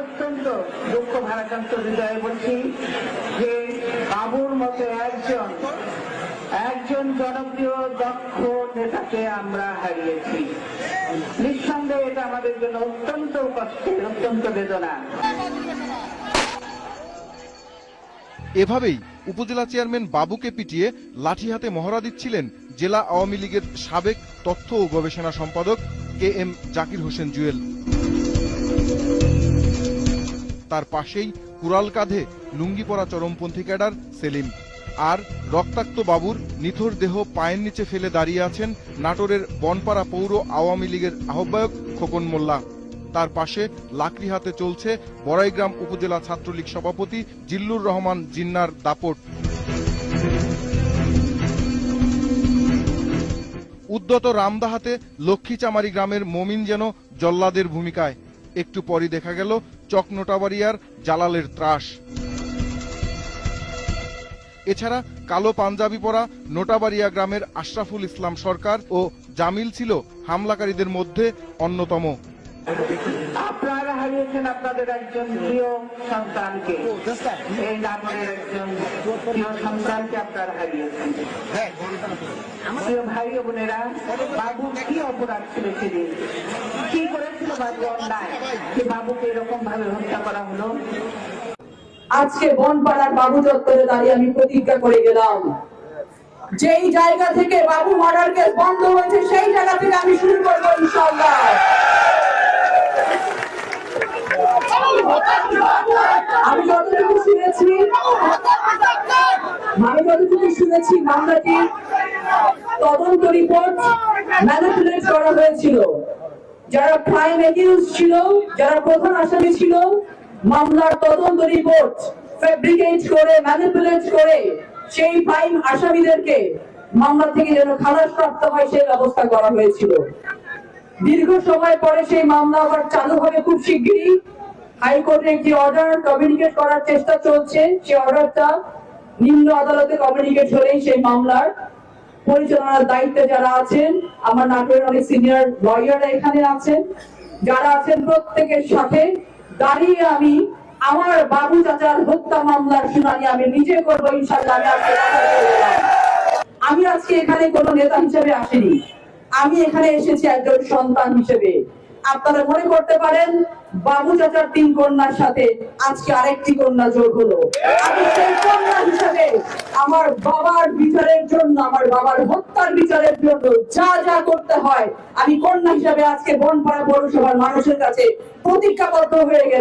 অত্যন্ত দুঃখ ভারাক্রান্ত হৃদয়ে বলছি যে বাবুর মতো একজন জনপ্রিয় দক্ষ নেতাকে আমরা হারিয়েছি। নিঃসন্দেহে এটা আমাদের জন্য অত্যন্ত কষ্টের, অত্যন্ত বেদনা। এভাবেই উপজেলা চেয়ারম্যান বাবুকে পিটিয়ে লাঠি হাতে মহড়া দিচ্ছিলেন জেলা আওয়ামী লীগের সাবেক তথ্য ও গবেষণা সম্পাদক KM জাকির হোসেন জুয়েল। তার পাশেই কুড়াল কাঁধে লুঙ্গি পরা চরমপন্থী ক্যাডার সেলিম। আর রক্তাক্ত বাবুর নিথর দেহ পায়ের নিচে ফেলে দাঁড়িয়ে আছেন নাটোরের বনপাড়া পৌর আওয়ামী লীগের আহ্বায়ক খোকন মোল্লা। তার পাশে লাকড়ি হাতে চলছে বড়াইগ্রাম উপজেলা ছাত্রলীগ সভাপতি জিল্লুর রহমান জিন্নার দাপট। উদ্যত রামদাহাতে লক্ষ্মীচামারি গ্রামের মমিন যেন জল্লাদের ভূমিকায়। একটু পরই দেখা গেল চকনোটাবাড়িয়ার জালালের ত্রাস। এছাড়া কালো পাঞ্জাবি পরা নোটাবাড়িয়া গ্রামের আশরাফুল ইসলাম সরকার ও জামিল ছিল হামলাকারীদের মধ্যে অন্যতম। আপনারা হারিয়েছেন আপনাদের একজন প্রিয় সন্তানকে, এই নাটোরের একজন প্রিয় সন্তানকে আপনারা হারিয়েছেন। প্রিয় ভাই ও বোনেরা, বাবু কি অপরাধ ছিল সেদিন? কি করেছিল বাবু অন্যায় যে বাবুকে এরকম ভাবে হত্যা করা হলো? আজকে বনপাড়ার বাবু চত্বরে দাঁড়িয়ে আমি প্রতিজ্ঞা করে গেলাম, যেই জায়গা থেকে বাবু মার্ডার কেস বন্ধ হয়েছে সেই জায়গা থেকে আমি শুরু করবো ইনশাআল্লাহ। আমি যতটুকু শুনেছি মামলাটি তদন্ত রিপোর্ট ম্যানিপুলেট করা হয়েছিল। যারা প্রাইম একিউজ ছিল, যারা প্রধান আসামি ছিল, মামলার তদন্ত রিপোর্ট ফেব্রিকেট করে ম্যানিপুলেট করে সেই প্রাইম আসামিদেরকে মামলা থেকে যেন খালাস প্রাপ্ত হয় সেই ব্যবস্থা করা হয়েছিল। দীর্ঘ সময় পরে সেই মামলা আবার চালু হবে খুব শিগগিরই। হাইকোর্টে একটি অর্ডার কমিউনিকেট করার চেষ্টা চলছে। সেই অর্ডারটা নিম্ন আদালতে কমিউনিকেট হলেই সেই মামলার পরিচালনার দায়িত্বে যারা আছেন, আমার নাটোরের অনেক সিনিয়র লয়াররা এখানে আছেন, যারা আছেন প্রত্যেকের সাথে দাঁড়িয়ে আমি আমার বাবু চাচার হত্যা মামলার শুনানি আমি নিজে করবো ইনশাআল্লাহ। আমি আজকে এখানে কোনো নেতা হিসেবে আসিনি, আমি এখানে এসেছি একজন সন্তান হিসেবে। আপনারা মনে করতে পারেন বাবু চাচার 3 কন্যার সাথে আজকে আরেকটি কন্যা যোগ হলো। আমি সেই কন্যা হিসেবে আমার বাবার বিচারের জন্য, আমার বাবার হত্যার বিচারের জন্য যা যা করতে হয় আমি কন্যা হিসেবে আজকে বনপাড়া পৌরসভার মানুষের কাছে প্রতিজ্ঞাবদ্ধ হয়ে গেলাম।